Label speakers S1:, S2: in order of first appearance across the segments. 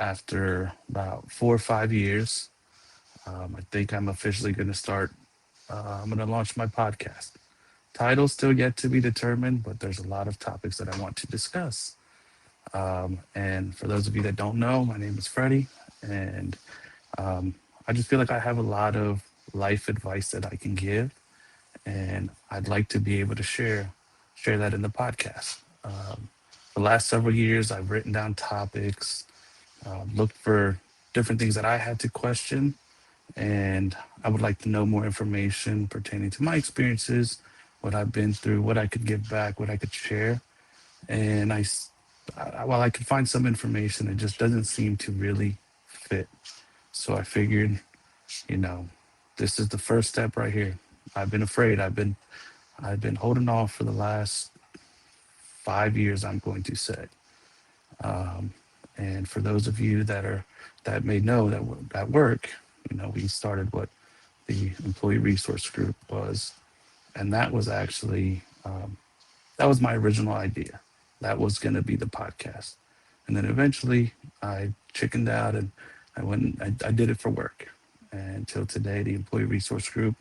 S1: after about 4 or 5 years. I think I'm officially going to start. I'm going to launch my podcast. Title still yet to be determined, but there's a lot of topics that I want to discuss. And for those of you that don't know, my name is Freddie, and um, I just feel like I have a lot of life advice that I can give, and I'd like to be able to share that in the podcast. The last several years, I've written down topics, looked for different things that I had to question, and I would like to know more information pertaining to my experiences, what I've been through, what I could give back, what I could share. And while I could find some information, it just doesn't seem to really fit. So I figured, you know, this is the first step right here. I've been afraid. I've been holding off for the last 5 years, I'm going to say. Um, and for those of you that may know that at work, we started what the employee resource group was, and that was actually that was my original idea. That was going to be the podcast, and then eventually I chickened out and I did it for work. And until today, the employee resource group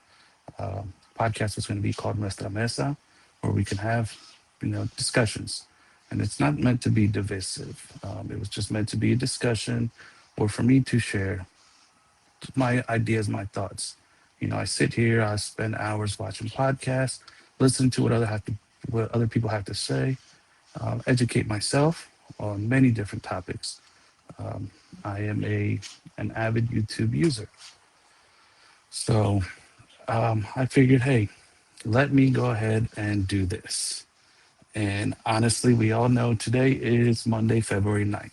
S1: podcast was going to be called Nuestra Mesa, where we can have discussions, and it's not meant to be divisive. It was just meant to be a discussion, or for me to share my ideas, my thoughts. I sit here, I spend hours watching podcasts, listening to what other people have to say, educate myself on many different topics. Um, I am an avid YouTube user, so I figured, hey, let me go ahead and do this. And honestly, we all know today is Monday, February 9th.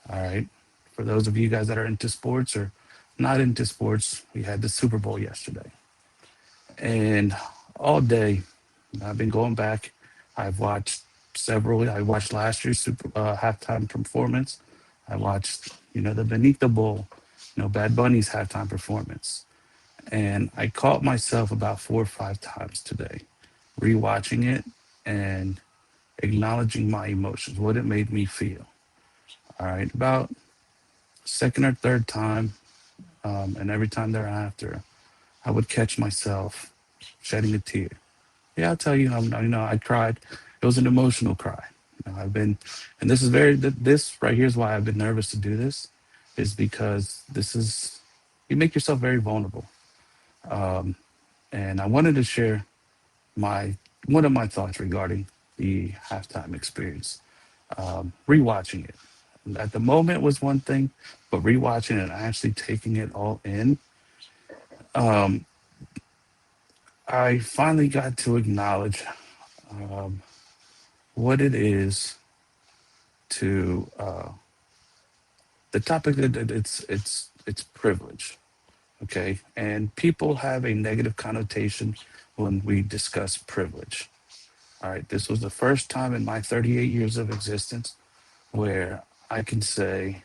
S1: All right. For those of you guys that are into sports or not into sports, we had the Super Bowl yesterday. And all day, I've been going back. I've watched several. I watched last year's halftime performance. I watched, the Benito Bowl, Bad Bunny's halftime performance. And I caught myself about 4 or 5 times today, rewatching it and acknowledging my emotions, what it made me feel. All right. About second or third time, and every time thereafter, I would catch myself shedding a tear. Yeah, I'll tell you, I cried. It was an emotional cry. I've been, and this right here is why I've been nervous to do this, is because you make yourself very vulnerable. Um, and I wanted to share my, one of my thoughts regarding the halftime experience. Rewatching it. At the moment was one thing, but rewatching it and actually taking it all in, um, I finally got to acknowledge um, what it is to the topic that it's privilege. Okay, and people have a negative connotation when we discuss privilege. All right, this was the first time in my 38 years of existence where I can say,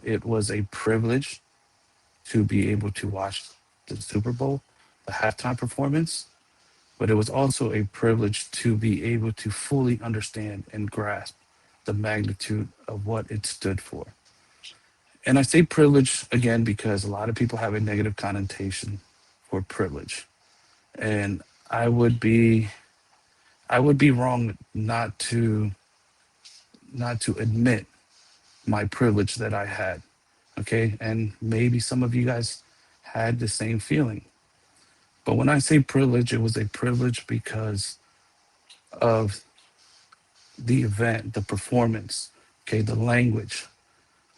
S1: it was a privilege to be able to watch the Super Bowl, the halftime performance, but it was also a privilege to be able to fully understand and grasp the magnitude of what it stood for. And I say privilege again because a lot of people have a negative connotation for privilege. And I would be I would be wrong not to admit my privilege that I had. Okay? And maybe some of you guys had the same feeling. But when I say privilege, it was a privilege because of the event, the performance, okay, the language.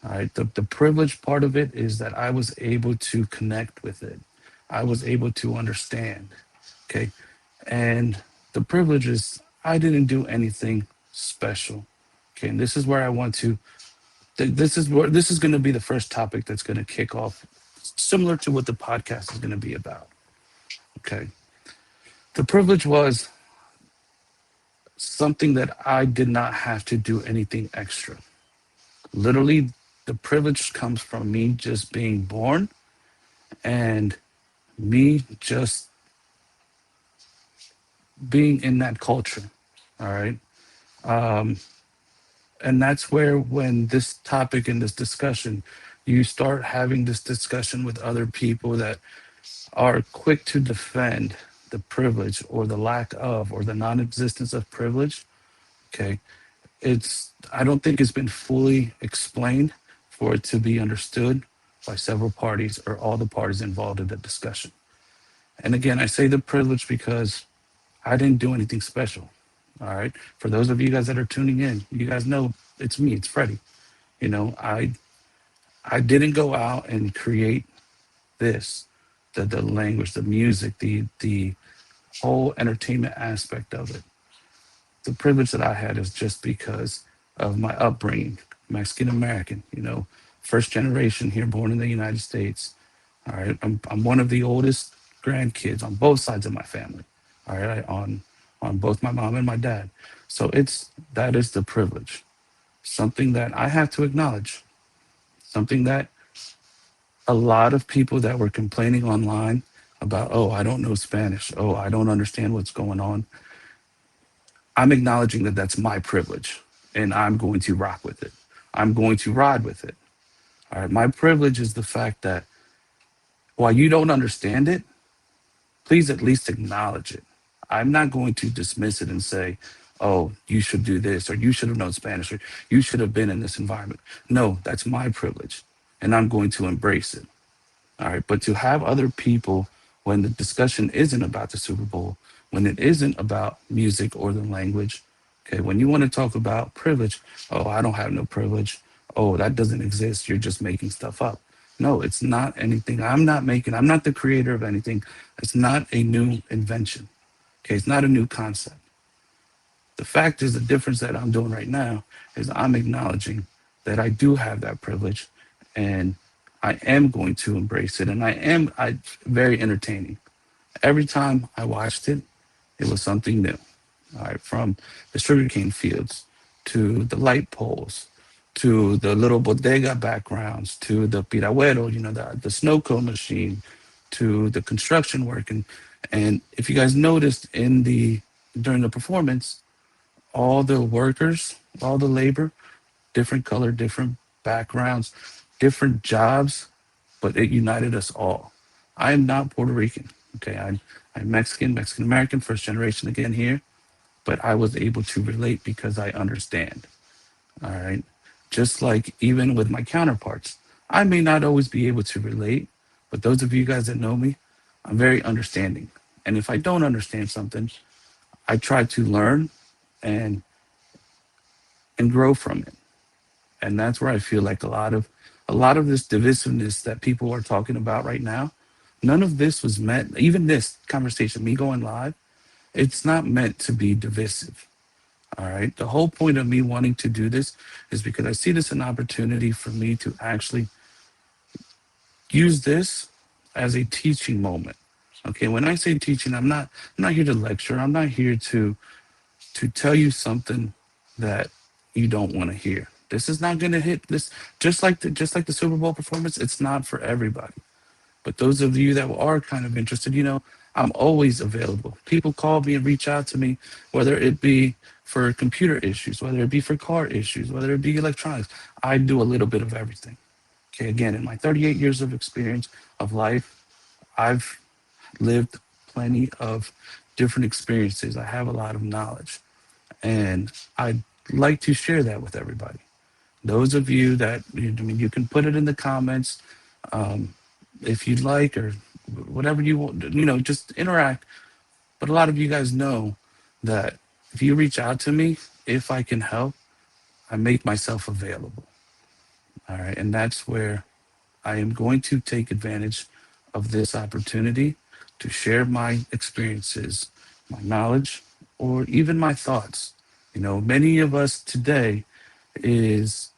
S1: All right. The privilege part of it is that I was able to connect with it. I was able to understand. Okay. And the privilege is I didn't do anything special. Okay. And this is where I want to this is going to be the first topic that's going to kick off similar to what the podcast is going to be about. Okay. The privilege was something that I did not have to do anything extra. Literally, the privilege comes from me just being born and me just being in that culture. All right. Um, And that's where, when this topic and this discussion, you start having this discussion with other people that are quick to defend the privilege or the lack of or the non-existence of privilege. Okay, I don't think it's been fully explained for it to be understood by several parties or all the parties involved in the discussion. And again, I say the privilege because I didn't do anything special. All right, for those of you guys that are tuning in, you guys know it's me, it's Freddie. You know, I didn't go out and create this, the language, the music, the whole entertainment aspect of it. The privilege that I had is just because of my upbringing, Mexican American, first generation here, born in the United States. All right, I'm one of the oldest grandkids on both sides of my family. All right, on both my mom and my dad. So that is the privilege, something that I have to acknowledge, something that a lot of people that were complaining online about, oh, I don't know Spanish, oh, I don't understand what's going on. I'm acknowledging that that's my privilege, and I'm going to rock with it. I'm going to ride with it. All right. My privilege is the fact that while you don't understand it, please at least acknowledge it. I'm not going to dismiss it and say, oh, you should do this, or you should have known Spanish, or you should have been in this environment. No, that's my privilege, and I'm going to embrace it. All right. But to have other people, when the discussion isn't about the Super Bowl, when it isn't about music or the language, okay, when you want to talk about privilege, oh, I don't have no privilege. Oh, that doesn't exist. You're just making stuff up. No, it's not anything. I'm not the creator of anything. It's not a new invention. Okay. It's not a new concept. The fact is, the difference that I'm doing right now is I'm acknowledging that I do have that privilege, and I am going to embrace it. And I very entertaining. Every time I watched it, it was something new. All right, from the sugarcane fields to the light poles to the little bodega backgrounds to the piraguero, the snow cone machine, to the construction work. And if you guys noticed during the performance, all the workers, all the labor, different color, different backgrounds, different jobs, but it united us all. I am not Puerto Rican. Okay, I'm Mexican, Mexican American, first generation again here, but I was able to relate because I understand. All right. Just like even with my counterparts, I may not always be able to relate, but those of you guys that know me, I'm very understanding. And if I don't understand something, I try to learn and grow from it. And that's where I feel like a lot of this divisiveness that people are talking about right now, none of this was meant, even this conversation, me going live, it's not meant to be divisive. All right. The whole point of me wanting to do this is because I see this an opportunity for me to actually use this as a teaching moment. Okay. When I say teaching, I'm not here to lecture. I'm not here to tell you something that you don't want to hear. This is not going to hit this, just like the Super Bowl performance. It's not for everybody. But those of you that are kind of interested, I'm always available. People call me and reach out to me, whether it be for computer issues, whether it be for car issues, whether it be electronics. I do a little bit of everything. Okay, again, in my 38 years of experience of life, I've lived plenty of different experiences. I have a lot of knowledge, and I'd like to share that with everybody. Those of you that, you can put it in the comments, um, if you'd like, or whatever you want, just interact. But a lot of you guys know that if you reach out to me, if I can help, I make myself available. All right. And that's where I am going to take advantage of this opportunity to share my experiences, my knowledge, or even my thoughts. Many of us today is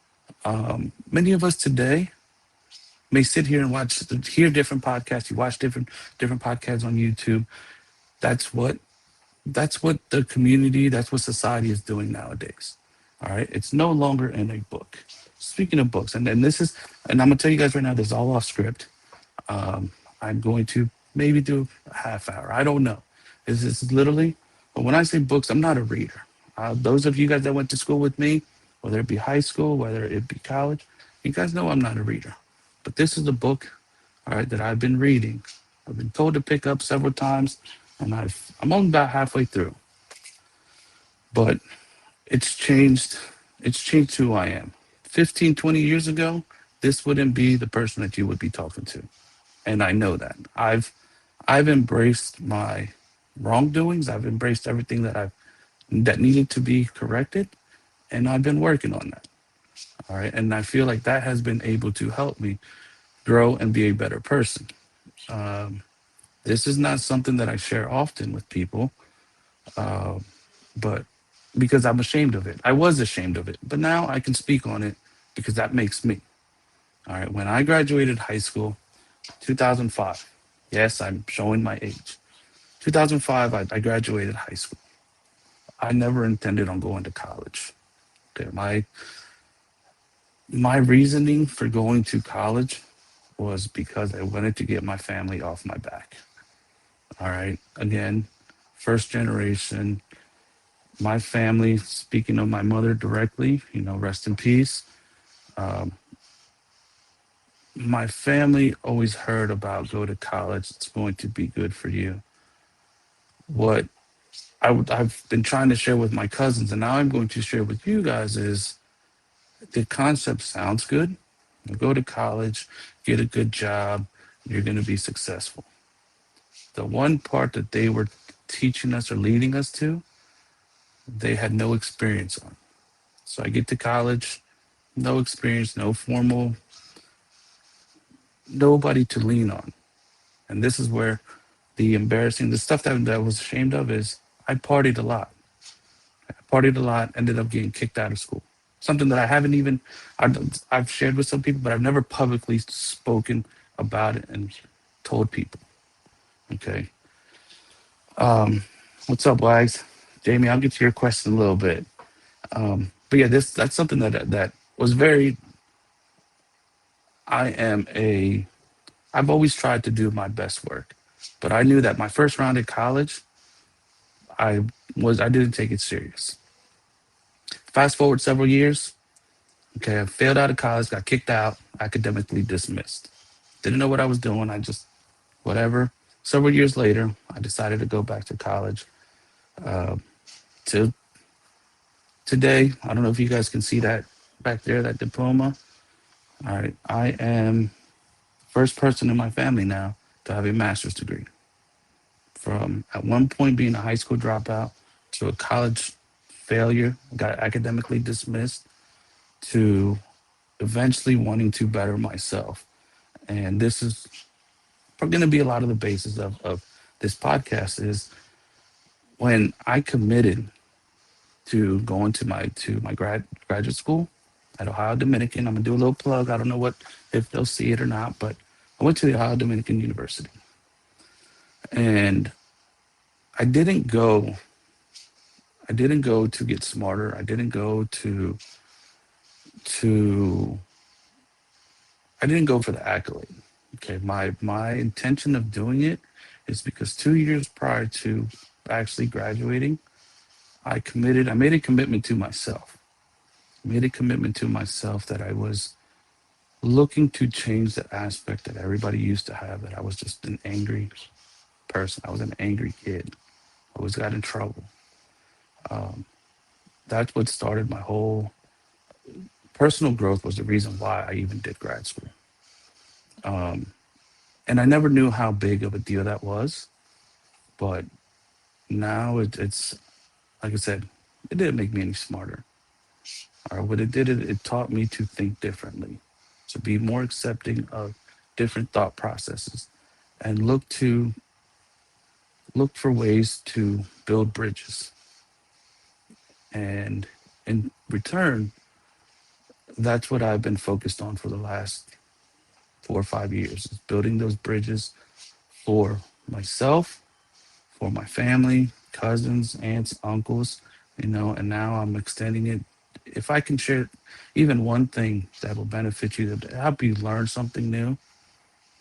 S1: many of us today may sit here and hear different podcasts. You watch different podcasts on YouTube. That's what that's what the community, that's what society is doing nowadays. All right, it's no longer in a book. Speaking of books, and then and I'm gonna tell you guys right now, this is all off script. Um, I'm going to maybe do a half hour. I don't know. This is literally, but when I say books, I'm not a reader. Those of you guys that went to school with me, whether it be high school, whether it be college. You guys know I'm not a reader, but this is the book, all right, that I've been reading. I've been told to pick up several times, and I'm only about halfway through, but it's changed. It's changed who I am. 15, 20 years ago, this wouldn't be the person that you would be talking to, and I know that. I've embraced my wrongdoings. I've embraced everything that needed to be corrected, and I've been working on that. All right, and I feel like that has been able to help me grow and be a better person. Um, this is not something that I share often with people, uh, but because I'm ashamed of it. I was ashamed of it, but now I can speak on it because that makes me. All right, when I graduated high school, 2005. Yes, I'm showing my age. 2005, I graduated high school. I never intended on going to college. Okay, my reasoning for going to college was because I wanted to get my family off my back. All right. Again, first generation, my family, speaking of my mother directly, rest in peace. Um, my family always heard about go to college, it's going to be good for you. What I've been trying to share with my cousins, and now I'm going to share with you guys, is the concept sounds good. You go to college, get a good job, you're going to be successful. The one part that they were teaching us or leading us to, they had no experience on. So I get to college, no experience, no formal, nobody to lean on. And this is where the stuff that I was ashamed of is I partied a lot. I partied a lot, ended up getting kicked out of school. Something that I haven't even, I've shared with some people, but I've never publicly spoken about it and told people. Okay. Um, what's up, Wags? Jamie, I'll get to your question a little bit. But yeah, that's something that was very. I am a. I've always tried to do my best work, but I knew that my first round at college, I didn't take it serious. Fast forward several years. Okay, I failed out of college, got kicked out, academically dismissed. Didn't know what I was doing. I just whatever. Several years later, I decided to go back to college. Uh, to today, I don't know if you guys can see that back there, that diploma. All right, I am first person in my family now to have a master's degree. From at one point being a high school dropout to a college failure, got academically dismissed, to eventually wanting to better myself. And this is going to be a lot of the basis of this podcast is when I committed to going to my graduate school at Ohio Dominican. I'm gonna do a little plug. I don't know what if they'll see it or not, but I went to the Ohio Dominican University, and I didn't go. I didn't go to get smarter. I didn't go to. I didn't go for the accolade. Okay, my intention of doing it is because 2 years prior to actually graduating, I committed. I made a commitment to myself. Made a commitment to myself that I was looking to change the aspect that everybody used to have, that I was just an angry person. I was an angry kid. I always got in trouble. Um, that's what started my whole personal growth, was the reason why I even did grad school. Um, and I never knew how big of a deal that was, but now it's like I said, it didn't make me any smarter. Or what it did, it taught me to think differently, to be more accepting of different thought processes, and look for ways to build bridges. And in return, that's what I've been focused on for the last 4 or 5 years, is building those bridges for myself, for my family, cousins, aunts, uncles, and now I'm extending it. If I can share even one thing that will benefit you, to help you learn something new,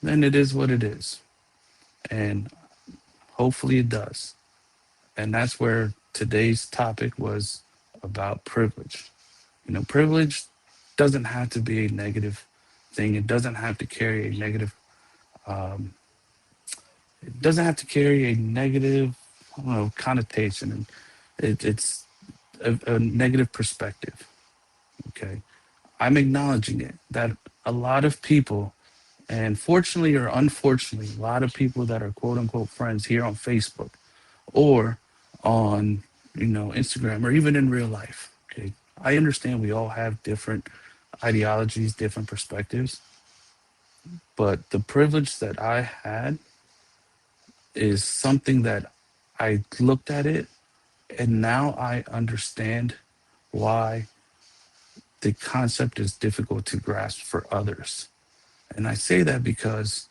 S1: then it is what it is. And hopefully it does. And that's where today's topic was, about privilege. Privilege doesn't have to be a negative thing. It doesn't have to carry a negative. Um, it doesn't have to carry a negative, I don't know, connotation, and it's a negative perspective. Okay, I'm acknowledging it that a lot of people, and fortunately or unfortunately, a lot of people that are quote unquote friends here on Facebook or on Instagram or even in real life. Okay, I understand we all have different ideologies, different perspectives, but the privilege that I had is something that I looked at it and now I understand why the concept is difficult to grasp for others. And I say that because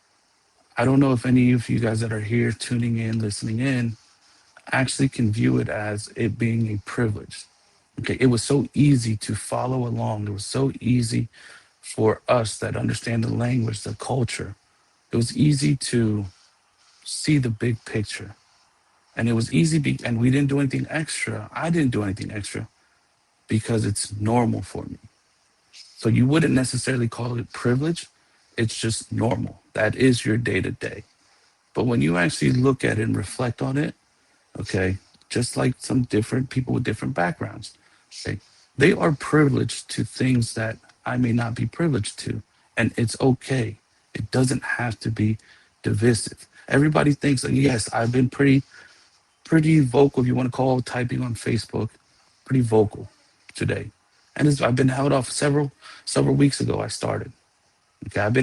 S1: I don't know if any of you guys that are here tuning in, listening in, actually can view it as it being a privilege. Okay, it was so easy to follow along. It was so easy for us that understand the language, the culture. It was easy to see the big picture. And it was easy, and we didn't do anything extra. I didn't do anything extra because it's normal for me. So you wouldn't necessarily call it privilege. It's just normal. That is your day to day. But when you actually look at it and reflect on it, okay, just like some different people with different backgrounds, okay, they are privileged to things that I may not be privileged to. And it's okay. It doesn't have to be divisive. Everybody thinks that, yes, I've been pretty vocal, if you want to call typing on Facebook, pretty vocal today. And I've been held off several weeks ago. I started. Okay, I've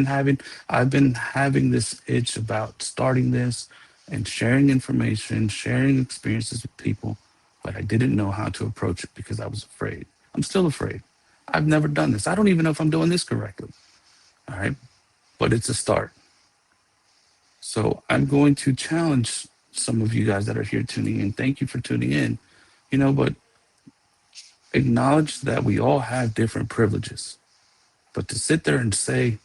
S1: been having this itch about starting this and sharing information, sharing experiences with people, but I didn't know how to approach it because I was afraid. I'm still afraid. I've never done this. I don't even know if I'm doing this correctly. All right, but it's a start. So I'm going to challenge some of you guys that are here tuning in. Thank you for tuning in. But acknowledge that we all have different privileges. But to sit there and say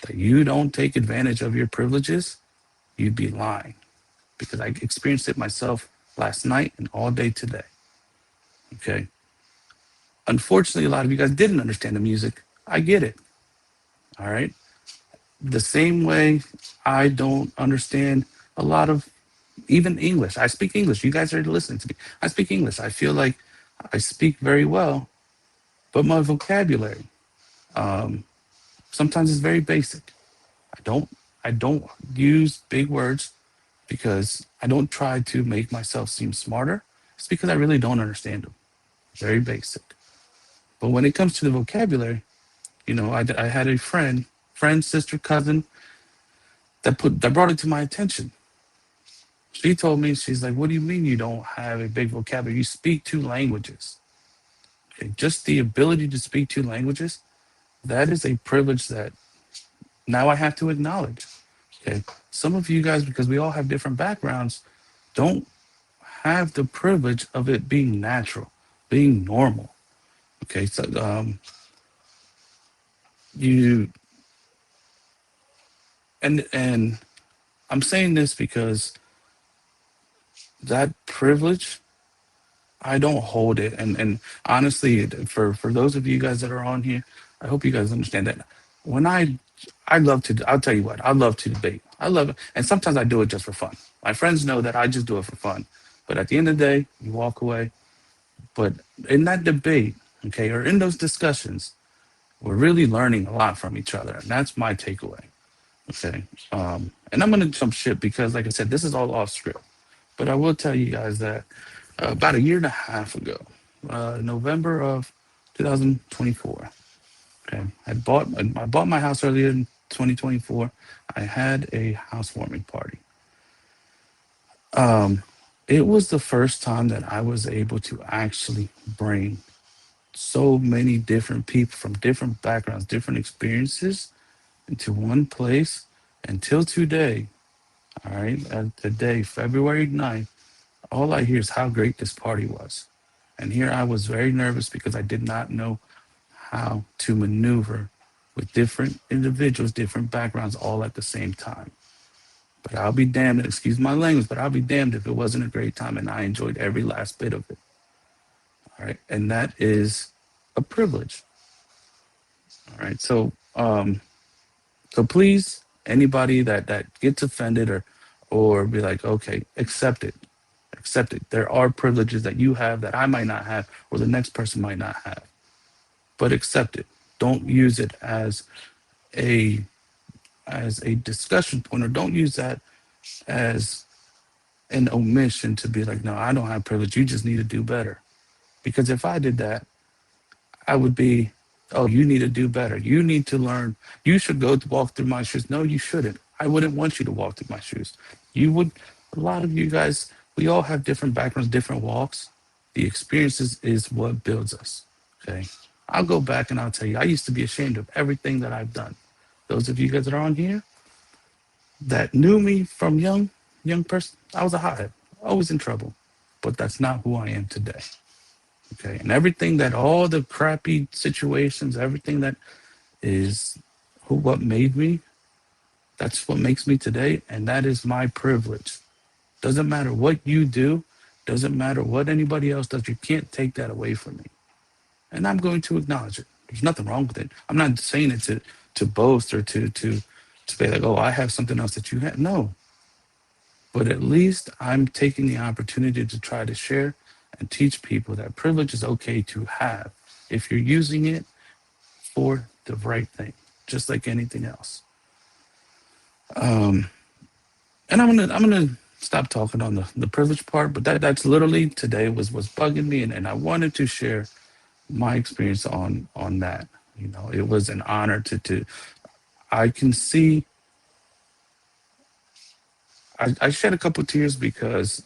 S1: that you don't take advantage of your privileges, you'd be lying because I experienced it myself last night and all day today. Okay. Unfortunately, a lot of you guys didn't understand the music. I get it. All right. The same way I don't understand a lot of even English. I speak English. You guys are listening to me. I speak English. I feel like I speak very well, but my vocabulary sometimes is very basic. I don't I don't use big words because I don't try to make myself seem smarter. It's because I really don't understand them. Very basic. But when it comes to the vocabulary, I had a friend, sister, cousin that brought it to my attention. She told me, she's like, "What do you mean you don't have a big vocabulary? You speak two languages." Okay, just the ability to speak two languages, that is a privilege that now I have to acknowledge. Okay, some of you guys, because we all have different backgrounds, don't have the privilege of it being natural, being normal. Okay, so you and I'm saying this because that privilege, I don't hold it, and honestly, for those of you guys that are on here, I hope you guys understand that when I love to, I'll tell you what, I love to debate. I love it, and sometimes I do it just for fun. My friends know that I just do it for fun, but at the end of the day, you walk away. But in that debate, okay, or in those discussions, we're really learning a lot from each other, and that's my takeaway. Okay, and I'm gonna jump ship because, like I said, this is all off script. But I will tell you guys that about a year and a half ago, November of 2024, okay, I bought my house earlier in 2024. I had a housewarming party. Um, it was the first time that I was able to actually bring so many different people from different backgrounds, different experiences into one place until today. All right. Today, February 9th, all I hear is how great this party was. And here I was very nervous because I did not know how to maneuver with different individuals, different backgrounds, all at the same time. But I'll be damned, excuse my language, but I'll be damned if it wasn't a great time and I enjoyed every last bit of it. All right. And that is a privilege. All right. So please, anybody that gets offended or be like, okay, accept it. Accept it. There are privileges that you have that I might not have or the next person might not have. But accept it. Don't use it a as a discussion point, or don't use that as an omission to be like, no, I don't have privilege. You just need to do better. Because if I did that, I would be, oh, you need to do better. You need to learn. You should go to walk through my shoes. No, you shouldn't. I wouldn't want you to walk through my shoes. You would, a lot of you guys, we all have different backgrounds, different walks. The experiences is what builds us. Okay. I'll go back and I'll tell you, I used to be ashamed of everything that I've done. Those of you guys that are on here that knew me from young person, I was a hothead, always in trouble. But that's not who I am today. Okay. And everything that all the crappy situations, everything that is what made me, that's what makes me today. And that is my privilege. Doesn't matter what you do, doesn't matter what anybody else does, you can't take that away from me. And I'm going to acknowledge it. There's nothing wrong with it. I'm not saying it to boast or to say like, oh, I have something else that you have. No. But at least I'm taking the opportunity to try to share and teach people that privilege is okay to have if you're using it for the right thing, just like anything else. Um, and I'm gonna stop talking on the privilege part, but that's literally today was bugging me, and I wanted to share my experience on that. You know, it was an honor to I can see I shed a couple tears because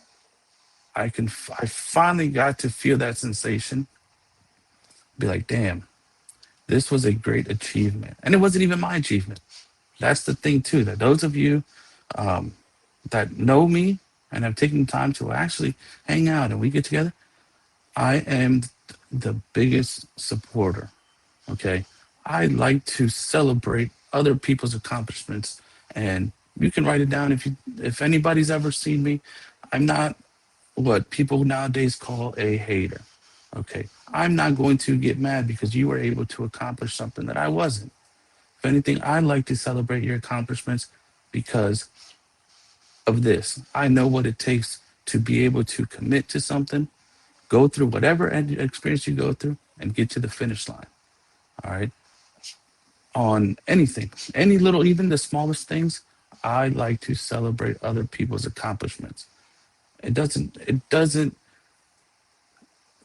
S1: I finally got to feel that sensation, be like, damn, this was a great achievement. And it wasn't even my achievement. That's the thing too, that those of you um, that know me and have taken time to actually hang out and we get together, I am the biggest supporter. Okay. I like to celebrate other people's accomplishments, and you can write it down if anybody's ever seen me. I'm not what people nowadays call a hater. Okay. I'm not going to get mad because you were able to accomplish something that I wasn't. If anything, I like to celebrate your accomplishments because of this. I know what it takes to be able to commit to something, go through whatever experience you go through, and get to the finish line. All right. On anything, any little, even the smallest things, I like to celebrate other people's accomplishments. It doesn't,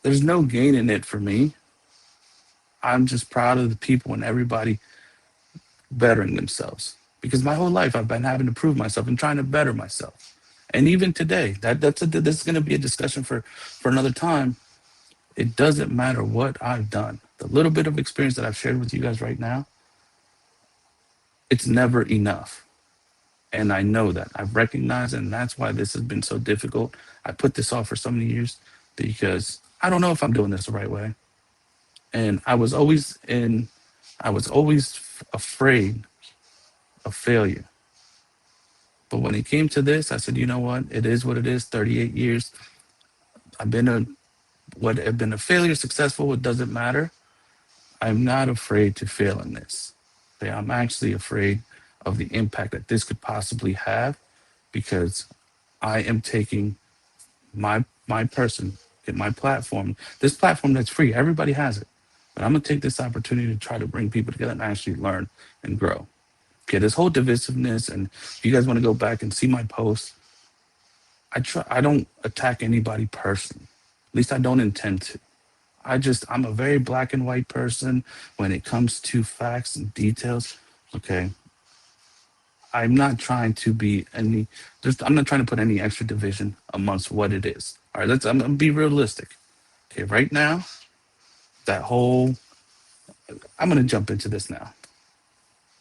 S1: there's no gain in it for me. I'm just proud of the people and everybody bettering themselves because my whole life I've been having to prove myself and trying to better myself. And even today, this is going to be a discussion for another time. It doesn't matter what I've done. The little bit of experience that I've shared with you guys right now, it's never enough. And I know that. I've recognized it, and that's why this has been so difficult. I put this off for so many years because I don't know if I'm doing this the right way. And I was always afraid of failure. But when it came to this, I said, you know what? It is what it is. 38 years. I've been a what have been a failure, successful, it doesn't matter. I'm not afraid to fail in this. Okay, I'm actually afraid of the impact that this could possibly have because I am taking my person, get my platform, this platform that's free. Everybody has it. But I'm gonna take this opportunity to try to bring people together and actually learn and grow. Okay, this whole divisiveness, and if you guys want to go back and see my posts, I don't attack anybody personally. At least I don't intend to. I'm a very black and white person when it comes to facts and details. Okay. I'm not trying to be I'm not trying to put any extra division amongst what it is. All right, I'm gonna be realistic. Okay, right now, that whole, I'm gonna jump into this now.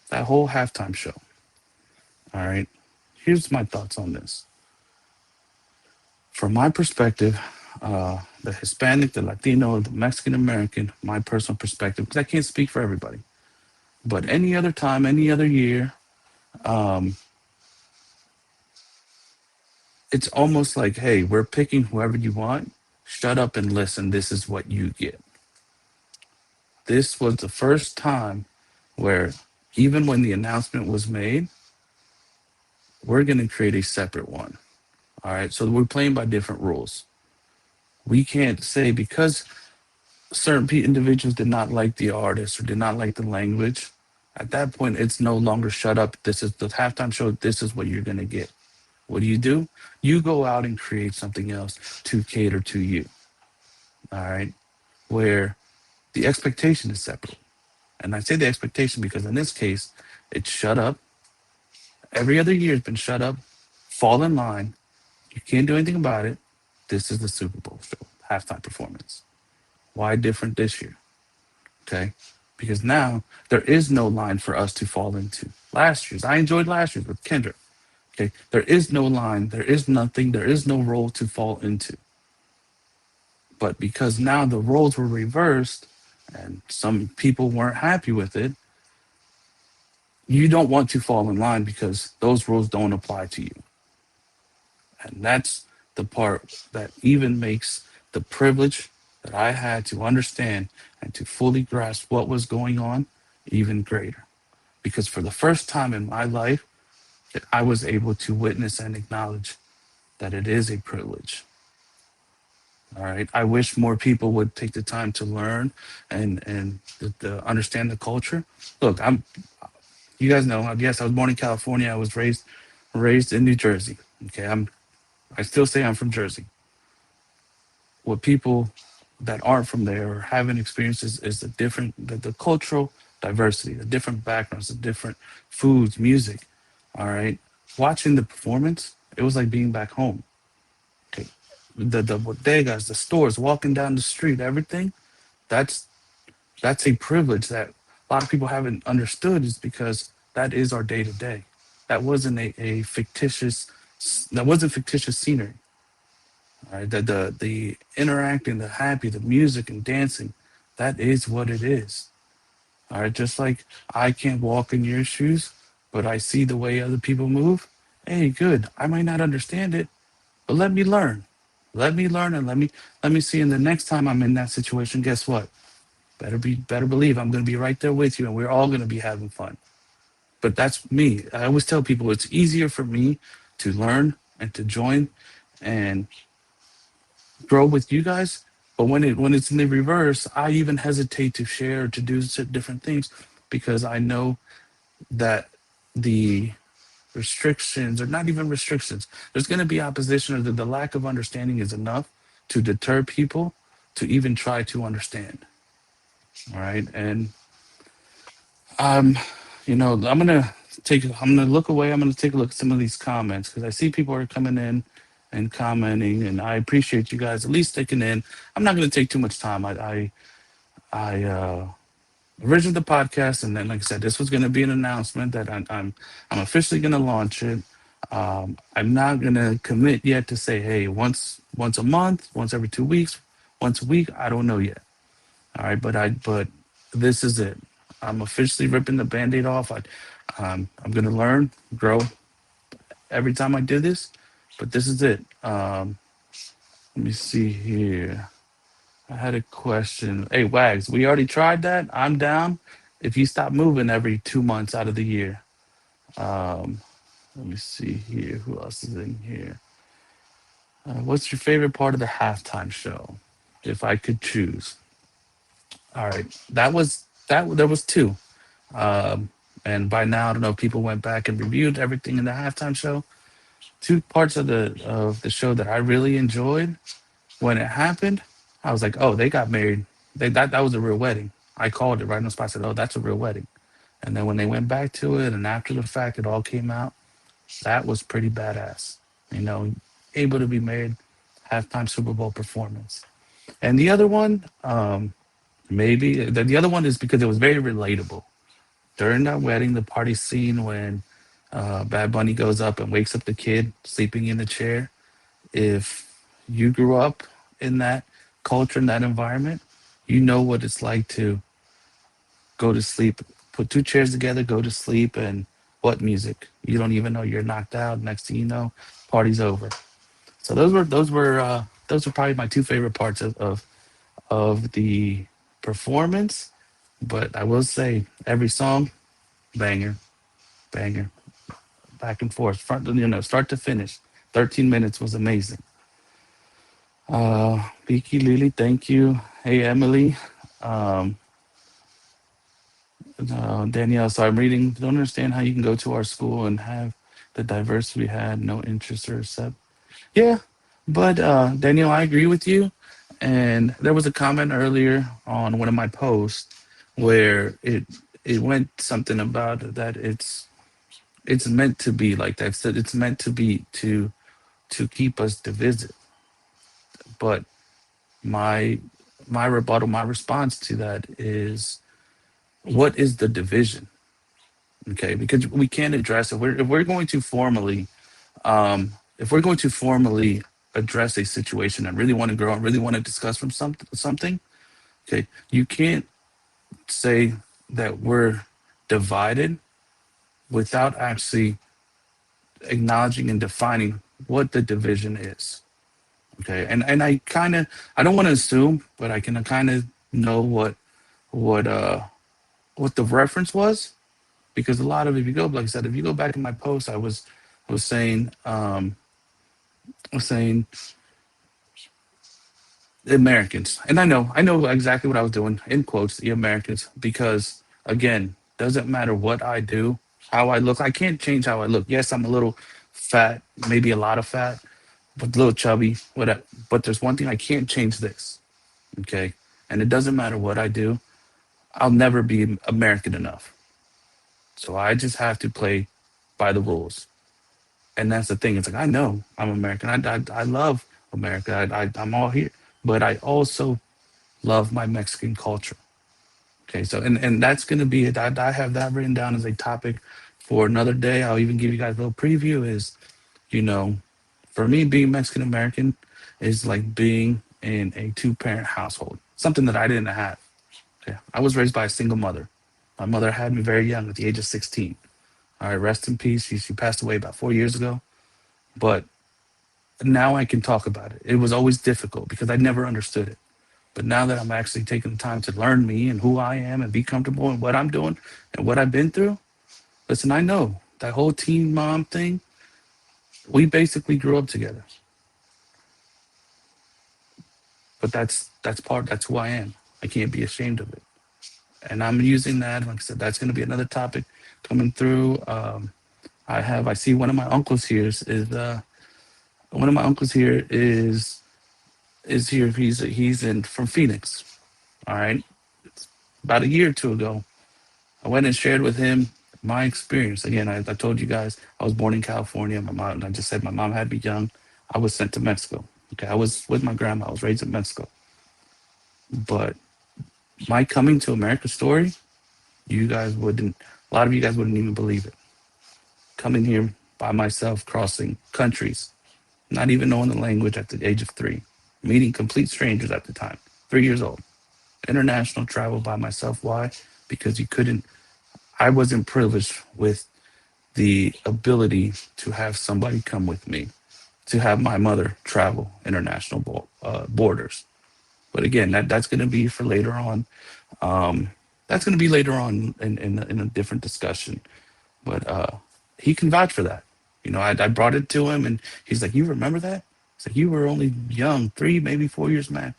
S1: That whole halftime show. All right, here's my thoughts on this. From my perspective, the Hispanic, the Latino, the Mexican American, my personal perspective, because I can't speak for everybody, but any other time, any other year, um, it's almost like, hey, we're picking whoever you want. Shut up and listen. This is what you get. this was the first time where, even when the announcement was made, we're going to create a separate one. All right. So we're playing by different rules. We can't say because certain individuals did not like the artist or did not like the language. At that point, it's no longer shut up. This is the halftime show. This is what you're going to get. What do? You go out and create something else to cater to you. All right. Where the expectation is separate. And I say the expectation because in this case, it's shut up. Every other year, it's been shut up. Fall in line. You can't do anything about it. This is the Super Bowl show, halftime performance. Why different this year? Okay. Because now there is no line for us to fall into. Last year's, I enjoyed last year's with Kendrick. Okay. There is no line. There is nothing. There is no role to fall into. But because now the roles were reversed and some people weren't happy with it, you don't want to fall in line because those rules don't apply to you. And that's the part that even makes the privilege that I had to understand and to fully grasp what was going on even greater. Because for the first time in my life, that I was able to witness and acknowledge that it is a privilege. All right. I wish more people would take the time to learn and understand the culture. Look, you guys know, I guess I was born in California. I was raised in New Jersey. Okay. I still say I'm from Jersey. What people that aren't from there or haven't experienced is the cultural diversity, the different backgrounds, the different foods, music. All right. Watching the performance, it was like being back home. Okay. The bodegas, the stores, walking down the street, everything, that's that's a privilege that a lot of people haven't understood is because that is our day to day. That wasn't a fictitious that wasn't fictitious scenery. All right. The interacting, the happy, the music and dancing, that is what it is. All right. Just like I can't walk in your shoes, but I see the way other people move. Hey, good. I might not understand it, but let me learn. Let me learn and let me see. And the next time I'm in that situation, guess what? Better believe I'm gonna be right there with you and we're all gonna be having fun. But that's me. I always tell people it's easier for me to learn and to join and grow with you guys. But when it's in the reverse, I even hesitate to share to do different things because I know that the restrictions or not even restrictions, there's going to be opposition or the lack of understanding is enough to deter people to even try to understand. All right. And um, I'm gonna look away. I'm gonna take a look at some of these comments because I see people are coming in and commenting, and I appreciate you guys at least taking in. I'm not gonna take too much time. I originally the podcast, and then like I said, this was gonna be an announcement that I'm officially gonna launch it. I'm not gonna commit yet to say, hey, once a month, once every 2 weeks, once a week. I don't know yet. All right, but this is it. I'm officially ripping the band-aid off. I'm gonna learn, grow every time I do this, but this is it. Let me see here. I had a question. Hey, Wags, we already tried that. I'm down. If you stop moving every 2 months out of the year. Um, Let me see here. Who else is in here? What's your favorite part of the halftime show? If I could choose. All right, that was that. There was two. Um, and by now, I don't know if people went back and reviewed everything in the halftime show. Two parts of the show that I really enjoyed when it happened. I was like, oh, they got married. That was a real wedding. I called it right on the spot. I said, oh, that's a real wedding. And then when they went back to it, and after the fact, it all came out. That was pretty badass. You know, able to be married, halftime Super Bowl performance. And the other one, maybe the other one is because it was very relatable during that wedding, the party scene when Bad Bunny goes up and wakes up the kid sleeping in the chair. If you grew up in that culture, in that environment, you know what it's like to go to sleep, put two chairs together, go to sleep, and what music? You don't even know you're knocked out. Next thing you know, party's over. So those were probably my two favorite parts of the performance But I will say every song, banger, banger, back and forth, front, start to finish. 13 minutes was amazing. Vicky, Lily, thank you. Hey, Emily. Um, Danielle, so I'm reading. Don't understand how you can go to our school and have the diversity we had, no interest or accept. Yeah, but Danielle, I agree with you. And there was a comment earlier on one of my posts where it went something about that it's meant to be like that. So it's meant to be to keep us divided. But my my rebuttal, my response to that is, what is the division? Okay, because we can't address it. If we're going to formally, if we're going to formally address a situation and really want to grow and really want to discuss from something, okay, you can't say that we're divided without actually acknowledging and defining what the division is. Okay, and I don't want to assume, but I can kind of know what what the reference was, because a lot of, if you go, like I said, if you go back in my post, I was saying I was saying the Americans, and I know exactly what I was doing in quotes, the Americans, because again, doesn't matter what I do, how I look. I can't change how I look. Yes, I'm a little fat, maybe a lot of fat, but a little chubby, whatever. But there's one thing I can't change this, okay? And it doesn't matter what I do, I'll never be American enough. So I just have to play by the rules. And that's the thing. It's like, I know I'm American. I love America. I'm all here. But I also love my Mexican culture. Okay. So, and that's going to be it. I have that written down as a topic for another day. I'll even give you guys a little preview is, you know, for me, being Mexican American is like being in a two-parent household, something that I didn't have. Okay. I was raised by a single mother. My mother had me very young at the age of 16. All right, rest in peace. She passed away about 4 years ago. But now I can talk about it. It was always difficult because I never understood it. But now that I'm actually taking the time to learn me and who I am and be comfortable in what I'm doing and what I've been through, listen, I know that whole teen mom thing, we basically grew up together. But that's who I am. I can't be ashamed of it. And I'm using that. Like I said, that's going to be another topic coming through. I see one of my uncles here is one of my uncles here is here. He's in from Phoenix. All right. About a year or two ago, I went and shared with him my experience. Again, I told you guys I was born in California. My mom, I just said my mom had me young. I was sent to Mexico. Okay, I was with my grandma. I was raised in Mexico. But my coming to America story, you guys wouldn't. A lot of you guys wouldn't even believe it. Coming here by myself, crossing countries, not even knowing the language at the age of 3, meeting complete strangers at the time, 3 years old. International travel by myself. Why? Because you couldn't. I wasn't privileged with the ability to have somebody come with me, to have my mother travel international borders. But again, that's going to be for later on. Um, that's going to be later on in a different discussion. But he can vouch for that. I brought it to him, and he's like, "You remember that?" He's like, "You were only young, 3, maybe 4 years, man."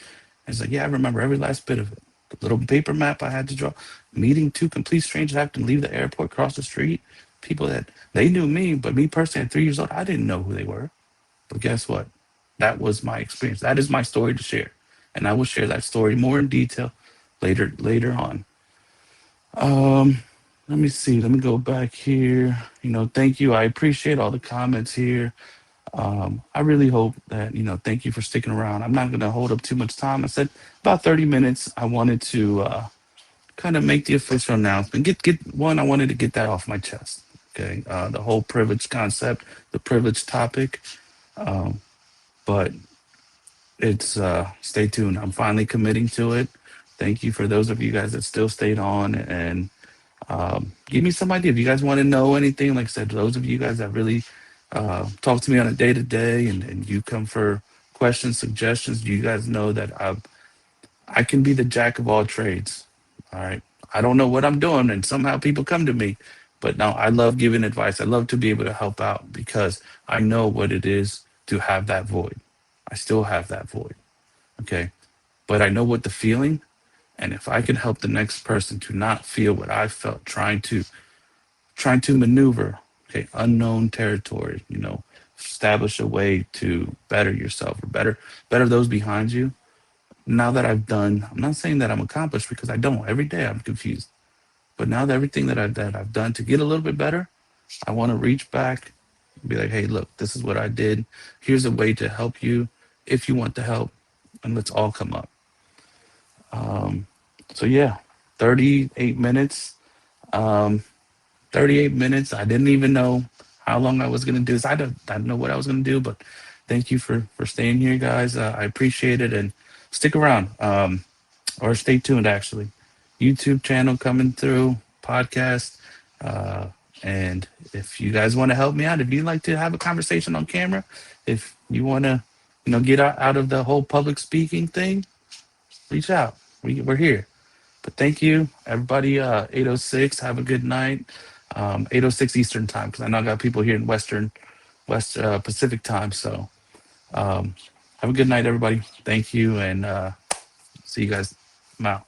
S1: And he's like, "Yeah, I remember every last bit of it. The little paper map I had to draw, meeting two complete strangers, I have to leave the airport, cross the street, people that they knew me, but me personally, at 3 years old, I didn't know who they were. But guess what? That was my experience. That is my story to share, and I will share that story more in detail later on. Um, Let me see. Let me go back here. Thank you. I appreciate all the comments here. I really hope that, thank you for sticking around. I'm not going to hold up too much time. I said about 30 minutes. I wanted to kind of make the official announcement. I wanted to get that off my chest. Okay. The whole privilege concept, the privilege topic. Um, but stay tuned. I'm finally committing to it. Thank you for those of you guys that still stayed on and give me some idea if you guys want to know anything. Like I said, those of you guys that really talk to me on a day to day and you come for questions, suggestions, you guys know that I can be the jack of all trades. All right. I don't know what I'm doing, and somehow people come to me. But no, I love giving advice. I love to be able to help out because I know what it is to have that void. I still have that void. Okay. But I know what the feeling, and if I can help the next person to not feel what I felt trying to maneuver, okay, unknown territory, establish a way to better yourself or better those behind you. Now that I'm not saying that I'm accomplished because I don't. Every day I'm confused. But now that everything that I've done to get a little bit better, I want to reach back and be like, hey, look, this is what I did. Here's a way to help you if you want the help, and let's all come up. Um, so yeah, 38 minutes. Um, 38 minutes. I didn't even know how long I was gonna do this. I didn't know what I was gonna do, but thank you for staying here, guys. I appreciate it, and stick around. Or stay tuned. Actually, YouTube channel coming through, podcast, uh, and if you guys want to help me out, if you'd like to have a conversation on camera, if you want to, get out of the whole public speaking thing, reach out. We're here. But thank you, everybody. 8:06. Have a good night. 8:06 Eastern time, because I know I got people here in West Pacific time. So um, have a good night, everybody. Thank you, and see you guys. I'm out.